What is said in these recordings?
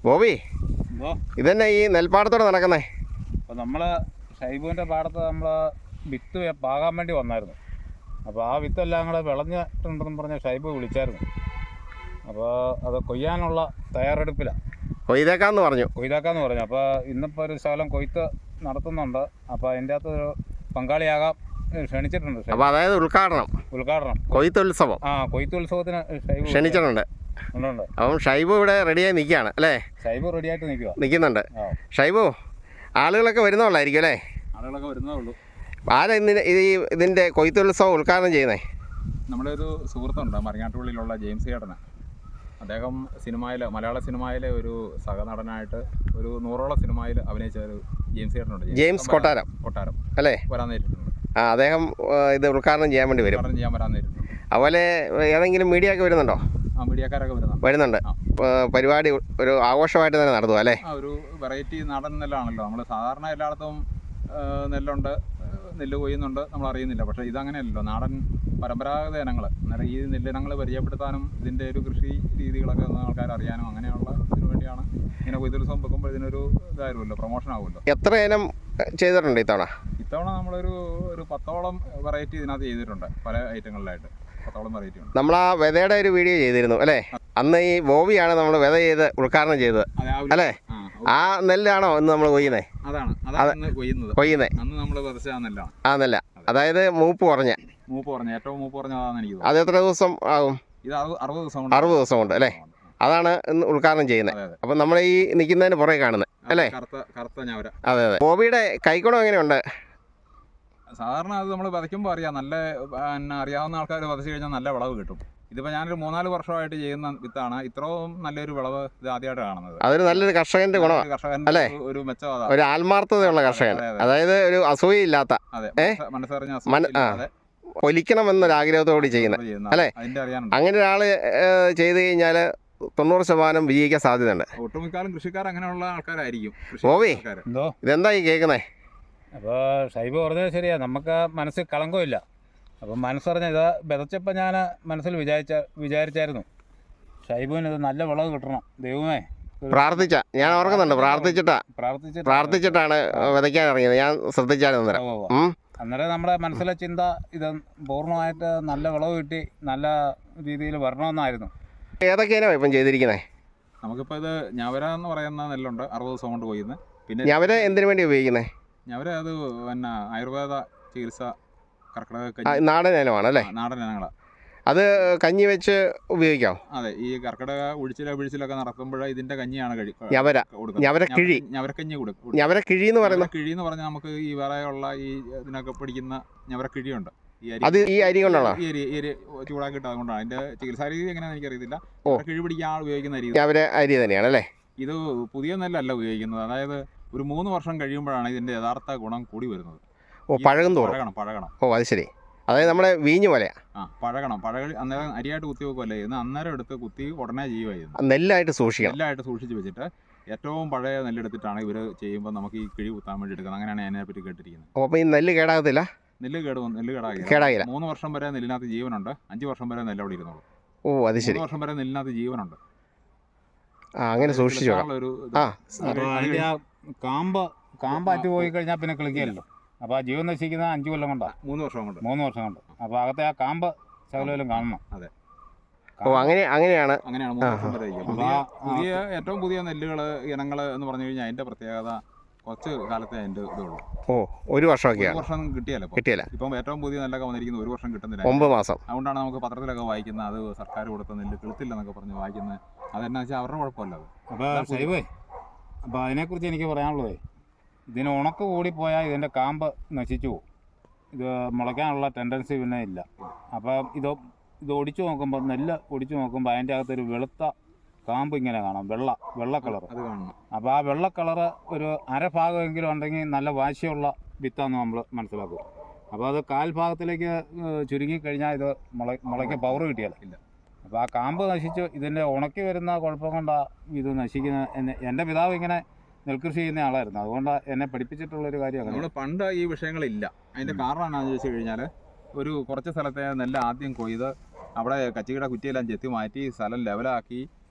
ബോബി, ഇതന്നെ ഈ നെൽപ്പാടത്തോടെ നടക്കുന്നേ? അപ്പോൾ നമ്മൾ ഷൈബുവിൻ്റെ പാടത്ത് നമ്മൾ വിത്ത് പാകാൻ വേണ്ടി വന്നായിരുന്നു. അപ്പോൾ ആ വിത്തെല്ലാം കൂടെ വിളഞ്ഞിട്ടുണ്ടെന്ന് പറഞ്ഞ ഷൈബു വിളിച്ചായിരുന്നു. അപ്പോൾ അത് കൊയ്യാനുള്ള തയ്യാറെടുപ്പിലാണ്. കൊയ്തേക്കാന്ന് പറഞ്ഞു. അപ്പോൾ ഇന്നിപ്പോൾ ഒരു ശകലം കൊയ്ത്ത് നടത്തുന്നുണ്ട്. അപ്പോൾ അതിൻ്റെ അകത്ത് ഒരു പങ്കാളിയാകാൻ ക്ഷണിച്ചിട്ടുണ്ട്. അപ്പോൾ അതായത് ഉദ്ഘാടനം കൊയ്ത്തുത്സവം. കൊയ്ത്തുത്സവത്തിന് ഷൈബു ക്ഷണിച്ചിട്ടുണ്ട്. അപ്പം ഷൈബു ഇവിടെ റെഡിയായി നിൽക്കുകയാണ് അല്ലേ? ഷൈബു റെഡിയായിട്ട് നിൽക്കുന്നുണ്ട്. ഷൈബു, ആളുകളൊക്കെ വരുന്നോളായിരിക്കും അല്ലേ? ആളുകളൊക്കെ വരുന്നേ ഉള്ളൂ. ആരാ ഇതിൻ്റെ കൊയ്ത്തുത്സവം ഉദ്ഘാടനം ചെയ്യുന്നേ? നമ്മുടെ ഒരു സുഹൃത്തുണ്ട്, മറിങ്ങാട്ടുപള്ളിയിലുള്ള ജെയിംസ് ചേട്ടന്. അദ്ദേഹം മലയാള സിനിമയിലെ ഒരു സഹനടനായിട്ട് ഒരു 100ഓളം സിനിമയിൽ അഭിനയിച്ച ഒരു ജെയിംസ് ചേട്ടനുണ്ട്. ജെയിംസ് കൊട്ടാരം അല്ലേ? വരാൻ നേരിട്ടുണ്ട്. അദ്ദേഹം ഇത് ഉദ്ഘാടനം ചെയ്യാൻ വേണ്ടി വരാൻ നേരിട്ടുണ്ട്. അതുപോലെ ഏതെങ്കിലും മീഡിയ ഒക്കെ വരുന്നുണ്ടോ? മീഡിയക്കാരൊക്കെ വരുന്നുണ്ട്. പരിപാടി ഒരു ആഘോഷമായിട്ട് തന്നെ നടത്തുക അല്ലേ? ഒരു വെറൈറ്റി നാടൻ നെല്ലാണല്ലോ. നമ്മൾ സാധാരണ എല്ലായിടത്തും നെല്ലുണ്ട്, നെല്ല് കൊയ്യുന്നുണ്ട്, നമ്മൾ അറിയുന്നില്ല. പക്ഷേ ഇതങ്ങനെയല്ലല്ലോ, നാടൻ പരമ്പരാഗത ഇനങ്ങൾ. അന്നേരം ഈ നെല്ലിനങ്ങൾ പരിചയപ്പെടുത്താനും ഇതിൻ്റെ ഒരു കൃഷി രീതികളൊക്കെ ഒന്ന് ആൾക്കാർ അറിയാനും അങ്ങനെയുള്ള ഇതിനു വേണ്ടിയാണ് ഇങ്ങനെ കൊയ്ത്തുത്സവം വെക്കുമ്പോൾ ഇതിനൊരു ഇതായിരുമല്ലോ, പ്രൊമോഷൻ ആവുമല്ലോ. എത്ര ഇനം ചെയ്തിട്ടുണ്ട് ഇത്തവണ? നമ്മളൊരു 10ഓളം വെറൈറ്റി ഇതിനകത്ത് ചെയ്തിട്ടുണ്ട്. പല ഐറ്റങ്ങളിലായിട്ട് 10ഓളം വെറൈറ്റി ഉണ്ട്. നമ്മൾ ആ വിതയുടെ ഒരു വീഡിയോ ചെയ്തിരുന്നു അല്ലേ? അന്ന് ഈ ബോബിയാണ് നമ്മൾ വിത ചെയ്ത് ഉദ്ഘാടനം ചെയ്തത് അല്ലേ? ആ നെല്ലാണോ ഇന്ന് നമ്മൾ കൊയ്യുന്നേ? കൊയ്യുന്നേ അന്ന് നമ്മൾ വിതച്ച നെല്ലാണ്. ആ നെല്ല, അതായത് മൂപ്പ് കുറഞ്ഞ ഏറ്റവും മൂപ്പ് കുറഞ്ഞതാണ് എനിക്ക് തോന്നുന്നത്. അത് എത്ര ദിവസം ആകും? ഇത് 60 ദിവസം. 60 ദിവസം കൊണ്ട് അല്ലേ? അതാണ് ഇന്ന് ഉദ്ഘാടനം ചെയ്യുന്നത്. അപ്പം നമ്മൾ ഈ നിൽക്കുന്നതിന് പുറകെ കാണുന്നത് അല്ലേ? കറുത്ത ഞാവര. അതെ. ബോബിയുടെ കൈക്കുണം എങ്ങനെയുണ്ട്? സാധാരണ അത് നമ്മൾ വിതയ്ക്കുമ്പോൾ അറിയാം, നല്ല അറിയാവുന്ന ആൾക്കാർ വിതച്ച് കഴിഞ്ഞാൽ നല്ല വിളവ് കിട്ടും. ഇതിപ്പോൾ ഞാനൊരു 3-4 വർഷമായിട്ട് ചെയ്യുന്ന വിത്താണ്. ഇത്രയും നല്ലൊരു വിളവ് ഇത് ആദ്യമായിട്ട് കാണുന്നത്. അതൊരു നല്ലൊരു കർഷകന്റെ ഗുണമാണ് അല്ലേ? ഒരു മെച്ചം, ഒരു ആത്മാർത്ഥതയുള്ള കർഷകൻ, അതായത് ഒരു അസൂയയില്ലാത്ത, മനസ്സറിഞ്ഞ പൊലിക്കണം എന്നൊരു ആഗ്രഹത്തോടെ ചെയ്യുന്നത് അല്ലേ? അങ്ങനെ ഒരാൾ ചെയ്ത് കഴിഞ്ഞാൽ 90% വിജയിക്കാൻ സാധ്യതയുണ്ട്. ഒട്ടുമിക്കാലും കൃഷിക്കാർ അങ്ങനെയുള്ള ആൾക്കാരായിരിക്കും. ബോബി, ഇതെന്താ ഈ കേൾക്കുന്നേ? അപ്പോൾ ഷൈബ് പറഞ്ഞത് ശരിയാ, നമുക്ക് മനസ്സിൽ കളങ്കമില്ല. അപ്പം മനസ്സറിഞ്ഞ ഇത് വിതച്ചപ്പോൾ ഞാൻ മനസ്സിൽ വിചാരിച്ചായിരുന്നു ഷൈബുവിന് ഇത് നല്ല വിളവ് കിട്ടണം. ദൈവമേ, ഞാൻ ഓർക്കുന്നുണ്ട്, പ്രാർത്ഥിച്ചിട്ടാണ് വിതയ്ക്കാൻ ഇറങ്ങിയത്. ഞാൻ ശ്രദ്ധിച്ചായിരുന്നു അന്നേരം നമ്മുടെ മനസ്സിലെ ചിന്ത ഇത് പൂർണ്ണമായിട്ട് നല്ല വിളവ് കിട്ടി നല്ല രീതിയിൽ വരണമെന്നായിരുന്നു. ഏതൊക്കെ ഇനമാണ് ഇപ്പം ചെയ്തിരിക്കുന്നത്? നമുക്കിപ്പോൾ ഇത് ഞവര എന്ന് പറയുന്ന നെല്ലുണ്ട്, 60 ദിവസം കൊണ്ട് കൊയ്യുന്നത്. പിന്നെ ഞവര എന്തിനു വേണ്ടി ഉപയോഗിക്കുന്നത്? ഞവര അത് ആയുർവേദ ചികിത്സ, കർക്കിടക നാടൻ ഇനമാണ് അല്ലേ? നാടൻ ഇനങ്ങളാണ്. അത് കഞ്ഞി വെച്ച് ഉപയോഗിക്കാം. അതെ, ഈ കർക്കിടക പിഴിച്ചിലൊക്കെ നടത്തുമ്പോൾ ഇതിന്റെ കഞ്ഞിയാണ് ഞവരക്കിഴി കൊടുക്കും. ഞവരക്കിഴി എന്ന് പറഞ്ഞാൽ നമുക്ക് ഈ വേറെയുള്ള ഈ ഇതിനൊക്കെ പിടിക്കുന്ന ഞവരക്കിഴിയുണ്ട്. അത് ഈ അരി കൊണ്ടാണോ? ഈ അരി ചൂടാക്കിയിട്ട് അതുകൊണ്ടാണ്. അതിന്റെ ചികിത്സാ രീതി എങ്ങനെയാണെന്ന് എനിക്കറിയത്തില്ല. കിഴി പിടിക്കാൻ ഉപയോഗിക്കുന്ന അരി തന്നെയാണ് അല്ലേ? ഇത് പുതിയ നെല്ലല്ല ഉപയോഗിക്കുന്നത്. അതായത് ഒരു 3 വർഷം കഴിയുമ്പോഴാണ് ഇതിന്റെ യഥാർത്ഥ ഗുണം കൂടി വരുന്നത്. പഴകണം. അത് ശരി. അതായത് നമ്മുടെ വീഞ്ഞു പോലെയാ. അന്നേരം അരിയായിട്ട് കുത്തി വെക്കുമല്ലേ, അന്നേരം എടുത്ത് കുത്തി ഉടനെ ചെയ്യുമായിരുന്നു. നെല്ലായിട്ട് സൂക്ഷിച്ച് വെച്ചിട്ട് ഏറ്റവും പഴയ നെല്ലെടുത്തിട്ടാണ് ഇവർ ചെയ്യുമ്പോൾ നമുക്ക് ഈ കിഴി കുത്താൻ വേണ്ടി എടുക്കുന്നത്. അങ്ങനെയാണ് അതിനെപ്പറ്റി കേട്ടിരിക്കുന്നത്. അപ്പോൾ ഈ നെല്ല് കേടാകത്തില്ല? നെല്ല് കേടാകില്ല. 3 വർഷം വരെ നെല്ലിനകത്ത് ജീവനുണ്ട്. 5 വർഷം വരെ നെല്ല് അവിടെ ഇരുന്നുള്ളൂ. അത് ശരി. 3 വർഷം വരെ നെല്ലിനകത്ത് ജീവനുണ്ട്. അങ്ങനെ സൂക്ഷിച്ചു. കാമ്പ് അറ്റ് പോയി കഴിഞ്ഞാൽ പിന്നെ കിളിക്കുകയല്ലോ. അപ്പോൾ ആ ജീവൻ നശിക്കുന്ന 5 കൊല്ലം കൊണ്ടാണ്. 3 വർഷം കൊണ്ട്. അപ്പോൾ അകത്തെ ആ കാമ്പ് ശകലം കാണണം. അതെ, അങ്ങനെയാണ് 3 വർഷം വരെ. ഏറ്റവും പുതിയ നെല്ലുകൾ ഇനങ്ങൾ എന്ന് പറഞ്ഞു കഴിഞ്ഞാൽ അതിന്റെ പ്രത്യേകത കുറച്ച് കാലത്തെ അതിന്റെ ഇതുള്ളൂ. 1 വർഷമൊക്കെയാണ്. 1 വർഷം കിട്ടിയില്ല. ഇപ്പം ഏറ്റവും പുതിയ നെല്ലൊക്കെ വന്നിരിക്കുന്നത് 1 വർഷം കിട്ടുന്നില്ല. 9 മാസം. അതുകൊണ്ടാണ് നമുക്ക് പത്രത്തിലൊക്കെ വായിക്കുന്നത് അത് സർക്കാർ കൊടുത്ത നെല്ല് കിളുത്തില്ലെന്നൊക്കെ പറഞ്ഞ് വായിക്കുന്നത്. അതെന്നാ വെച്ചാൽ അവരുടെ കുഴപ്പമല്ല അത്. അപ്പോൾ അതിനെക്കുറിച്ച് എനിക്ക് പറയാനുള്ളത്, ഇതിന് ഉണക്ക് കൂടിപ്പോയാൽ ഇതിൻ്റെ കാമ്പ് നശിച്ചു പോകും. ഇത് മുളയ്ക്കാനുള്ള ടെൻഡൻസി പിന്നെ ഇല്ല. അപ്പം ഇത് ഒടിച്ചു നോക്കുമ്പോൾ, നെല്ല് ഒടിച്ചു നോക്കുമ്പോൾ അതിൻ്റെ അകത്തൊരു വെളുത്ത കാമ്പ് ഇങ്ങനെ കാണാം, വെള്ള കളർ. അത് കാണണം. അപ്പോൾ ആ വെള്ള കളറ് ഒരു അരഭാഗമെങ്കിലും ഉണ്ടെങ്കിൽ നല്ല വാശിയുള്ള വിത്താന്ന് നമ്മൾ മനസ്സിലാക്കും. അപ്പോൾ അത് കാൽഭാഗത്തിലേക്ക് ചുരുങ്ങിക്കഴിഞ്ഞാൽ ഇത് മുളയ്ക്ക് പവർ കിട്ടിയാലില്ല. അപ്പോൾ ആ കാമ്പ് നശിച്ച് ഇതിൻ്റെ ഉണക്കി വരുന്ന കുഴപ്പം കൊണ്ടാണ് ഇത് നശിക്കുന്ന. എൻ്റെ പിതാവ് ഇങ്ങനെ നെൽകൃഷി ചെയ്യുന്ന ആളായിരുന്നു, അതുകൊണ്ട് എന്നെ പഠിപ്പിച്ചിട്ടുള്ളൊരു കാര്യമാണ്. നമ്മൾ പണ്ട് ഈ വിഷയങ്ങളില്ല. അതിൻ്റെ കാരണം എന്താണെന്ന് ചോദിച്ചു കഴിഞ്ഞാൽ, കുറച്ച് സ്ഥലത്തെ നെല്ല് ആദ്യം കൊയ്ത് അവിടെ കച്ചിയുടെ കുറ്റിയെല്ലാം ചെത്തി മാറ്റി സ്ഥലം ലെവലാക്കി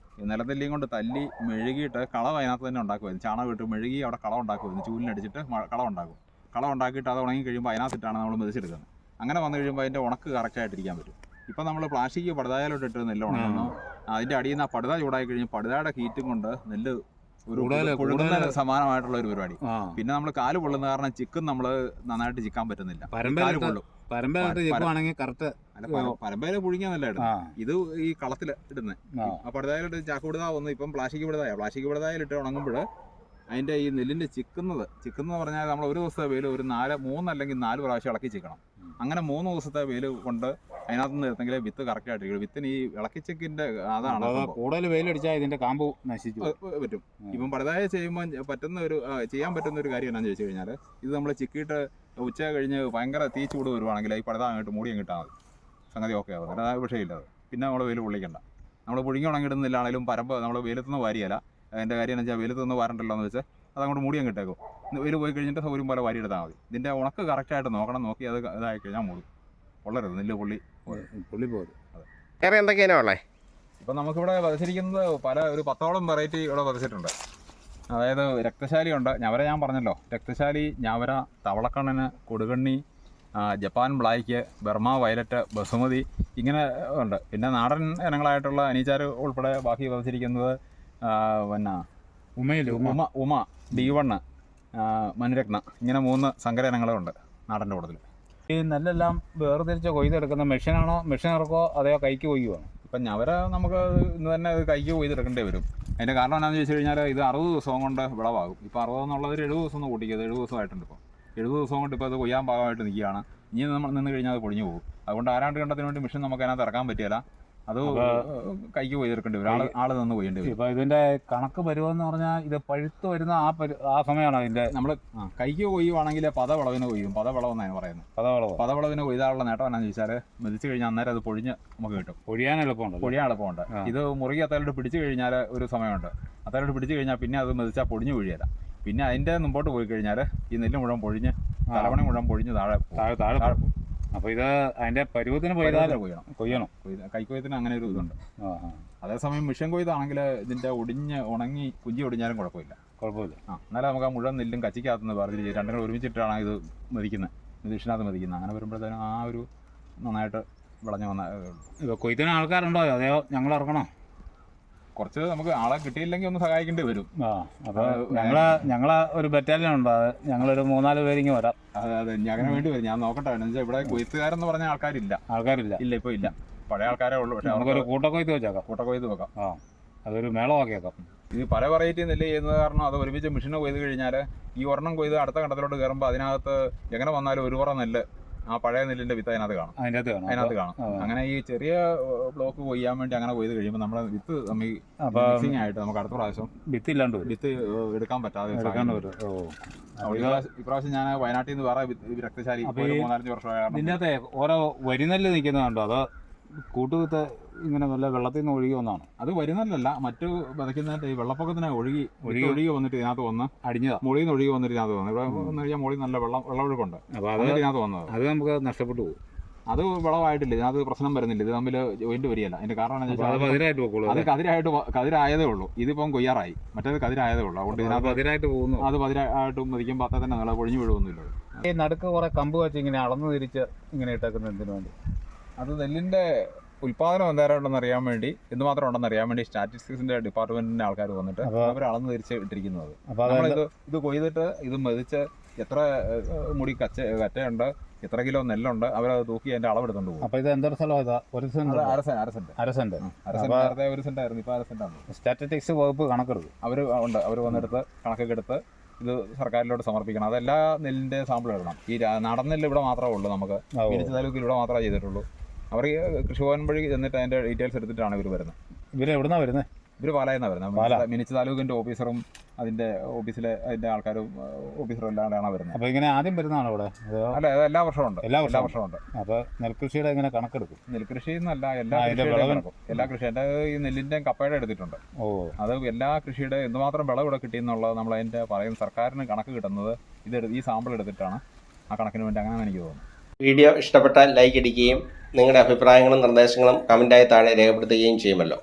നിലത്തെല്ലിയും കൊണ്ട് തല്ലി മെഴുകിയിട്ട് കളം അതിനകത്ത് തന്നെ ഉണ്ടാക്കുമായിരുന്നു. ചാണകം ഇട്ട് മെഴുകി അവിടെ കളം ഉണ്ടാക്കുമായിരുന്നു. ചൂലിനടിച്ചിട്ട് കളം ഉണ്ടാക്കും. കളം ഉണ്ടാക്കിയിട്ട് അത് ഉണങ്ങി കഴിയുമ്പോൾ അതിനകത്തിട്ടാണ് നമ്മൾ മെതിച്ചെടുക്കുന്നത്. അങ്ങനെ വന്നു കഴിയുമ്പോൾ അതിൻ്റെ ഉണക്ക് കറക്റ്റായിട്ടിരിക്കാൻ പറ്റും. ഇപ്പം നമ്മൾ പ്ലാസ്റ്റിക് പടുതായിലോട്ട് ഇട്ട് നെല്ല് ഉണങ്ങുന്നു. അതിൻ്റെ അടിയിൽ നിന്ന് ആ പടുത ചൂടായി കഴിഞ്ഞ് പടുതയുടെ ഹീറ്റും കൊണ്ട് നെല്ല് ഒരു പുഴുങ്ങുന്ന സമാനമായിട്ടുള്ള ഒരു പരിപാടി. പിന്നെ നമ്മൾ കാല് പൊള്ളുന്ന കാരണം ചിക്കും നമ്മൾ നന്നായിട്ട് ചിക്കാൻ പറ്റുന്നില്ല. പരമ്പര പുഴുങ്ങിയാന്നല്ല ഇടുന്നത്. ഇത് ഈ കളത്തിൽ ഇടുന്നത്. ആ പടുതായിലിട്ട് ചാക്കുപിടുത വന്ന് ഇപ്പം പ്ലാസ്റ്റിക് പിടുതായിലിട്ട് ഉണങ്ങുമ്പോൾ അതിൻ്റെ ഈ നെല്ലിൻ്റെ ചിക്കുന്നത് പറഞ്ഞാൽ നമ്മൾ ഒരു ദിവസത്തെ വെയിൽ ഒരു 3 അല്ലെങ്കിൽ 4 പ്രാവശ്യം ഇളക്കി ചിക്കണം. അങ്ങനെ 3 ദിവസത്തെ വെയിൽ കൊണ്ട് അതിനകത്ത് നിന്ന് എടുത്തെങ്കിലേ വിത്ത് കറക്റ്റായിട്ട് വിത്തിന് ഈ ഇളക്കിച്ചിക്കിൻ്റെ അതാണ് കൂടുതൽ വെയിലടിച്ചാൽ ഇതിൻ്റെ കാമ്പ് നശിച്ചു പറ്റും. ഇപ്പം പടുതായ ചെയ്യുമ്പോൾ ചെയ്യാൻ പറ്റുന്ന ഒരു കാര്യം എന്നാന്ന് ചോദിച്ചു കഴിഞ്ഞാൽ ഇത് നമ്മൾ ചിക്കിയിട്ട് ഉച്ച കഴിഞ്ഞ് ഭയങ്കര തീ ചൂട് വരുവാണെങ്കിൽ ഈ പടുത അങ്ങോട്ട് മൂടി അങ്ങിട്ടാൽ മതി. സംഗതി ഓക്കെ ആവും. അതായത് വിഷയമില്ല. അത് പിന്നെ നമ്മൾ വെയിൽ പൊള്ളിക്കണ്ട. നമ്മൾ പുഴുങ്ങി ഉണങ്ങിടുന്നില്ലാണെങ്കിലും പരമ്പ് നമ്മൾ വെയിലത്തുനിന്ന് വാരിയല്ല. അതിൻ്റെ കാര്യം എന്ന് വെച്ചാൽ വെയിലത്തുനിന്ന് വാരണ്ടല്ലോ എന്ന് വെച്ചാൽ അതങ്ങോട്ട് മൂടി അങ്ങിട്ടേക്കും. വെയിൽ പോയി കഴിഞ്ഞിട്ട് സൗകര്യം പോലെ വാരിയെടുത്താൽ മതി. ഇതിൻ്റെ ഉണക്ക് കറക്റ്റായിട്ട് നോക്കി അത് ഇതായി കഴിഞ്ഞാൽ മൂടും. പൊള്ളരുത്, നെല്ല് പൊള്ളി പോകും. അതെ. വേറെ എന്തൊക്കെയാണ് ഉള്ളത്? ഇപ്പം നമുക്കിവിടെ വധച്ചിരിക്കുന്നത് ഒരു 10ഓളം വെറൈറ്റി ഇവിടെ വധച്ചിട്ടുണ്ട്. അതായത് രക്തശാലിയുണ്ട്, ഞവര ഞാൻ പറഞ്ഞല്ലോ, രക്തശാലി, ഞവര, തവളക്കണ്ണന്, കൊടുകണ്ണി, Japan black, Burma violet, basmati, ഇങ്ങനെ ഉണ്ട്. പിന്നെ നാടൻ ഇനങ്ങളായിട്ടുള്ള അനീച്ചാർ ഉൾപ്പെടെ ബാക്കി വധച്ചിരിക്കുന്നത് പിന്നെ ഉമ, D1, മനുരത്ന, ഇങ്ങനെ 3 സങ്കര ഇനങ്ങളുണ്ട് നാടൻ്റെ കൂട്ടത്തിൽ. ഈ നെല്ലെല്ലാം വേർതിരിച്ച് കൊയ്തെടുക്കുന്ന മെഷീനാണോ, മെഷീൻ ഇറക്കോ അതെയോ കൈക്ക് കൊയ്യുവാണോ? ഇപ്പം ഞവര നമുക്ക് ഇന്ന് തന്നെ കൈക്ക് കൊയ്തെടുക്കേണ്ടി വരും. അതിൻ്റെ കാരണം എന്താണെന്ന് ചോദിച്ചു കഴിഞ്ഞാൽ ഇത് 60 ദിവസം കൊണ്ട് വിളവാകും. ഇപ്പോൾ 60 എന്നുള്ളത് 70 ദിവസം ഒന്ന് കൂട്ടിക്കുന്നത് 70 ദിവസമായിട്ടുണ്ട്. ഇപ്പോൾ 70 ദിവസം കൊണ്ട് ഇപ്പോൾ അത് കൊയ്യാൻ പാകമായിട്ട് നിൽക്കുകയാണ്. ഇനി നമ്മൾ നിന്ന് കഴിഞ്ഞാൽ അത് പൊളിഞ്ഞു പോകും. അതുകൊണ്ട് ആരാണ്ട് കണ്ടതിന് വേണ്ടി മെഷീൻ നമുക്ക് അതിനകത്ത് ഇറക്കാൻ പറ്റില്ല. അത് കൈക്ക് കൊയ്തെടുക്കേണ്ടി വരും. ആള് നിന്ന് കൊയ്യേണ്ടി വരും. ഇപ്പോൾ ഇതിൻ്റെ കണക്ക് പരുവെന്ന് പറഞ്ഞാൽ ഇത് പഴുത്ത് വരുന്ന ആ സമയമാണ് അതിൻ്റെ. നമ്മൾ കൈക്ക് കൊയ്യുവാണെങ്കിൽ പദവിളവിന് കൊയ്യും. പദവിളവെന്നാണ് പറയുന്നത്. പദവിളവിന് കൊയ്താനുള്ള നേട്ടം എന്നാന്ന് ചോദിച്ചാൽ മെതിച്ച് കഴിഞ്ഞാൽ അന്നേരം അത് പൊഴിഞ്ഞ് നമുക്ക് കിട്ടും. പൊഴിയാൻ എളുപ്പമുണ്ട്. ഇത് മുറുകി അത്തലോട്ട് പിടിച്ചു കഴിഞ്ഞാൽ ഒരു സമയമുണ്ട്. അത്തലോട്ട് പിടിച്ചു കഴിഞ്ഞാൽ പിന്നെ അത് മെതിച്ചാൽ പൊടിഞ്ഞു വീഴിയല്ല. പിന്നെ അതിൻ്റെ മുമ്പോട്ട് പോയി കഴിഞ്ഞാൽ ഈ നെല്ല് മുഴുവൻ പൊഴിഞ്ഞ് തലവണി മുഴുവൻ പൊഴിഞ്ഞ് താഴെ പോകും. അപ്പോൾ ഇത് അതിൻ്റെ പരുവത്തിന് കൊയ്യണം. കൈക്കൊയ്യത്തിന് അങ്ങനെ ഒരു ഇതുണ്ട്. അതേസമയം മിഷൻ കൊയ്താണെങ്കിൽ ഇതിൻ്റെ ഉണങ്ങി കുഞ്ചി ഒടിഞ്ഞാലും കുഴപ്പമില്ല. എന്നാലും നമുക്ക് ആ മുഴുവൻ നെല്ലും കച്ചിക്കകത്തുനിന്ന് വേർതിരിച്ച് രണ്ടും കൂടെ ഒരുമിച്ചിട്ടാണ് ഇത് മെതിക്കുന്നത്. മെതിഷനകത്ത് മെതിക്കുന്നത്. അങ്ങനെ വരുമ്പോഴത്തേനും ആ ഒരു നന്നായിട്ട് വിളഞ്ഞു വന്ന. ഇപ്പോൾ കൊയ്ത്തിന് ആൾക്കാരുണ്ടോ അതെയോ ഞങ്ങൾ ഇറക്കണോ? കുറച്ച് നമുക്ക് ആളെ കിട്ടിയില്ലെങ്കിൽ ഒന്ന് സഹായിക്കേണ്ടി വരും. അപ്പോൾ ഞങ്ങളെ ഒരു ബറ്റാലിയൻ ഉണ്ട്. അത് ഞങ്ങളൊരു 3-4 പേരിങ്ങ് വരാം. അതെ, അങ്ങനെ വേണ്ടി വരും. ഞാൻ നോക്കട്ടെ. എന്ന് വെച്ചാൽ ഇവിടെ കൊയ്ത്തുകാരെന്ന് പറഞ്ഞ ആൾക്കാരില്ല. ഇല്ല, ഇപ്പോൾ ഇല്ല. പഴയ ആൾക്കാരേ ഉള്ളൂ. പക്ഷേ നമുക്കൊരു കൂട്ടക്കൊയ്ത്ത് വെക്കാം. അതൊരു മേളമാക്കിയേക്കാം. ഇത് പല വെറൈറ്റി നെല്ല് ചെയ്യുന്നത് കാരണം അത് ഒരുമിച്ച് മെഷീന് കൊയ്ത് കഴിഞ്ഞാൽ ഈ ഒരെണ്ണം കൊയ്ത് അടുത്ത കണ്ടത്തിലോട്ട് കയറുമ്പോൾ അതിനകത്ത് എങ്ങനെ വന്നാലും ഒരു പുറം നെല്ല് ആ പഴയ നെല്ലിന്റെ വിത്ത് അതിനകത്ത് കാണും. അങ്ങനെ ഈ ചെറിയ ബ്ലോക്ക് കൊയ്യാൻ വേണ്ടി അങ്ങനെ കൊയ്ത് കഴിയുമ്പോൾ നമ്മുടെ വിത്ത് മിക്സിംഗ് ആയിട്ട് നമുക്ക് അടുത്ത പ്രാവശ്യം വിത്ത് എടുക്കാൻ പറ്റാതെ ഇപ്രാവശ്യം ഞാൻ വയനാട്ടിൽ നിന്ന് വേറെ രക്തശാലി 3-4 വർഷമായ ഇതിനകത്തെ ഓരോ വരിനെല്ല് നിൽക്കുന്നതുണ്ടോ അതോ കൂട്ടുവിത്ത് ഇങ്ങനെ നല്ല വെള്ളത്തിൽ നിന്ന് ഒഴുകി വന്നാണ്? അത് വരുന്നല്ല, മറ്റു വിതയ്ക്കുന്നതിന്റെ ഈ വെള്ളപ്പൊക്കത്തിന് ഒഴുകി വന്നിട്ട് ഇതിനകത്ത് വന്ന് അടിഞ്ഞതാ. മുകളിൽ നിന്ന് ഒഴുകി വന്നിട്ട് ഇതിനകത്ത് വന്നു. ഇവിടെ വന്നു കഴിഞ്ഞാൽ മുകളിൽ നല്ല വെള്ളമൊഴുക്കുണ്ട്. ഇതിനകത്ത് വന്നത് അത് നമുക്ക് നഷ്ടപ്പെട്ടു പോകും. അത് വിളവായിട്ടില്ല. ഇതിനകത്ത് പ്രശ്നം വരുന്നില്ല. ഇത് തമ്മിൽ ജോയിന്റ് വരികയല്ല. അതിന്റെ കാരണം അത് കതിരായതേ ഉള്ളൂ. ഇതിപ്പം കൊയ്യാറായി. മറ്റേത് കതിരായതേ ഉള്ളൂ. അതുകൊണ്ട് ഇതിനകത്ത് അത് പതിരായിട്ട് മതിക്കുമ്പോൾ അത്ര തന്നെ നിള പൊഴിഞ്ഞു വീഴുമൊന്നുമില്ല. ഈ നടുക്ക് കുറെ കമ്പ് വെച്ച് ഇങ്ങനെ അളന്ന് തിരിച്ച് ഇങ്ങനെ ഇട്ടേക്കുന്ന എന്തിനു വേണ്ടി? അത് നെല്ലിന്റെ ഉൽപ്പാദനം എന്തേരം അറിയാൻ വേണ്ടി, എന്തുമാത്രം ഉണ്ടെന്ന് അറിയാൻ വേണ്ടി സ്റ്റാറ്റിസ്റ്റിക്സിന്റെ ഡിപ്പാർട്ട്മെന്റിന്റെ ആൾക്കാർ വന്നിട്ട് അവർ അളന്ന് തിരിച്ച് ഇട്ടിരിക്കുന്നത്. ഇത് കൊയ്തിട്ട് ഇത് മെതിച്ച് എത്ര മുടി കറ്റയുണ്ട്, എത്ര കിലോ നെല്ലുണ്ട്, അവരത് തൂക്കി അതിന്റെ അളവെടുത്തോണ്ട് പോകും. അപ്പൊ ഇത് എന്തൊരു സ്ഥലമാണ്? ഒരു സെന്റ് നേരത്തെ 1 സെന്റ് ആയിരുന്നു, ഇപ്പൊ 1/2 സെന്റാണ്. സ്റ്റാറ്റിസ്റ്റിക്സ് വകുപ്പ് കണക്കെടുക്കും. അവർ വന്നെടുത്ത് കണക്കൊക്കെ എടുത്ത് ഇത് സർക്കാരിലോട്ട് സമർപ്പിക്കണം. അതെല്ലാ നെല്ലിന്റെ സാമ്പിൾ എടുക്കണം. ഈ നാടൻ നെല്ല് ഇവിടെ മാത്രമേ ഉള്ളൂ. നമുക്ക് മിനിച്ച് താലൂക്കിൽ ഇവിടെ മാത്രമേ ചെയ്തിട്ടുള്ളൂ. അവർ കൃഷിഭവൻ വഴി ചെന്നിട്ട് അതിന്റെ ഡീറ്റെയിൽസ് എടുത്തിട്ടാണ് ഇവർ വരുന്നത്. ഇവരെവിടുന്നാ വരുന്നത്? ഇവർ പാലായിന്നാണ് വരുന്നത്. മിനിച്ച് താലൂക്കിന്റെ ഓഫീസറും അതിന്റെ അതിന്റെ ആൾക്കാരും ഓഫീസറും എല്ലാമാണ് വരുന്നത്. അപ്പോൾ ഇങ്ങനെ ആദ്യം വരുന്നതാണ് ഇവിടെ? അല്ല, അത് എല്ലാ വർഷവും ഉണ്ട്. അപ്പോൾ നെൽകൃഷിയുടെ എങ്ങനെ കണക്കെടുക്കും? നെൽകൃഷി എന്നല്ല, എല്ലാ കൃഷി എൻ്റെ ഈ നെല്ലിന്റെ കപ്പയുടെ എടുത്തിട്ടുണ്ട്. അത് എല്ലാ കൃഷിയുടെ എന്തുമാത്രം വിളവ് ഇവിടെ കിട്ടിയെന്നുള്ളത് നമ്മൾ അതിന്റെ പറയും. സർക്കാരിന് കണക്ക് കിട്ടുന്നത് ഈ സാമ്പിൾ എടുത്തിട്ടാണ്. ആ കണക്കിന് വേണ്ടി അങ്ങനെയാണ് എനിക്ക് തോന്നുന്നത്. വീഡിയോ ഇഷ്ടപ്പെട്ടാൽ ലൈക്ക് അടിക്കുകയും നിങ്ങളുടെ അഭിപ്രായങ്ങളും നിർദ്ദേശങ്ങളും കമൻറ്റായി താഴെ രേഖപ്പെടുത്തുകയും ചെയ്യുമല്ലോ.